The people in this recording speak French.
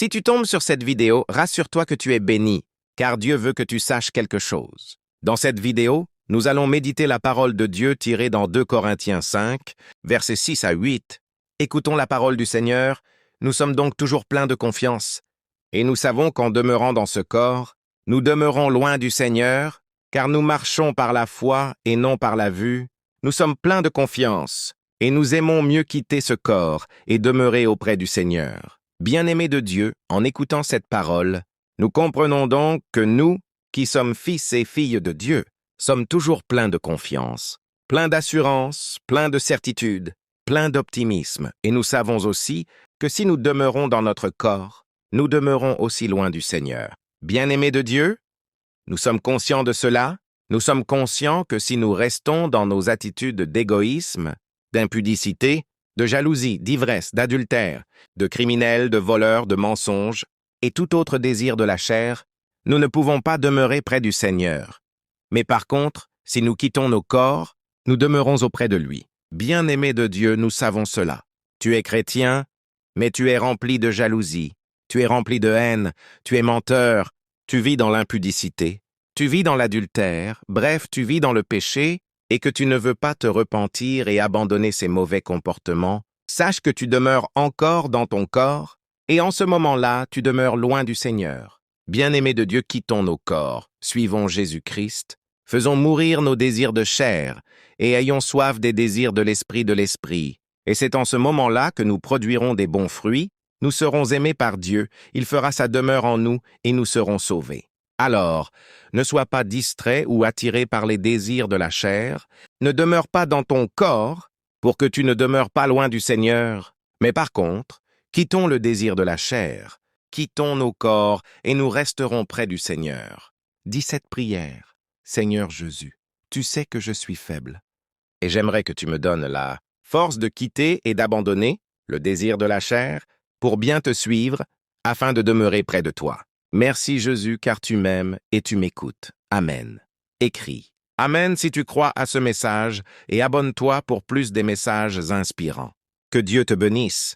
Si tu tombes sur cette vidéo, rassure-toi que tu es béni, car Dieu veut que tu saches quelque chose. Dans cette vidéo, nous allons méditer la parole de Dieu tirée dans 2 Corinthiens 5, versets 6 à 8. Écoutons la parole du Seigneur, nous sommes donc toujours pleins de confiance. Et nous savons qu'en demeurant dans ce corps, nous demeurons loin du Seigneur, car nous marchons par la foi et non par la vue. Nous sommes pleins de confiance, et nous aimons mieux quitter ce corps et demeurer auprès du Seigneur. Bien-aimés de Dieu, en écoutant cette parole, nous comprenons donc que nous, qui sommes fils et filles de Dieu, sommes toujours pleins de confiance, pleins d'assurance, pleins de certitude, pleins d'optimisme, et nous savons aussi que si nous demeurons dans notre corps, nous demeurons aussi loin du Seigneur. Bien-aimés de Dieu, nous sommes conscients de cela, nous sommes conscients que si nous restons dans nos attitudes d'égoïsme, d'impudicité, de jalousie, d'ivresse, d'adultère, de criminels, de voleurs, de mensonges, et tout autre désir de la chair, nous ne pouvons pas demeurer près du Seigneur. Mais par contre, si nous quittons nos corps, nous demeurons auprès de lui. Bien-aimés de Dieu, nous savons cela. Tu es chrétien, mais tu es rempli de jalousie, tu es rempli de haine, tu es menteur, tu vis dans l'impudicité, tu vis dans l'adultère, bref, tu vis dans le péché, et que tu ne veux pas te repentir et abandonner ces mauvais comportements, sache que tu demeures encore dans ton corps, et en ce moment-là, tu demeures loin du Seigneur. Bien-aimés de Dieu, quittons nos corps, suivons Jésus-Christ, faisons mourir nos désirs de chair, et ayons soif des désirs de l'esprit, et c'est en ce moment-là que nous produirons des bons fruits, nous serons aimés par Dieu, il fera sa demeure en nous, et nous serons sauvés. Alors, ne sois pas distrait ou attiré par les désirs de la chair, ne demeure pas dans ton corps pour que tu ne demeures pas loin du Seigneur. Mais par contre, quittons le désir de la chair, quittons nos corps et nous resterons près du Seigneur. Dis cette prière. Seigneur Jésus, tu sais que je suis faible. Et j'aimerais que tu me donnes la force de quitter et d'abandonner le désir de la chair pour bien te suivre afin de demeurer près de toi. Merci Jésus, car tu m'aimes et tu m'écoutes. Amen. Écris. Amen si tu crois à ce message et abonne-toi pour plus des messages inspirants. Que Dieu te bénisse.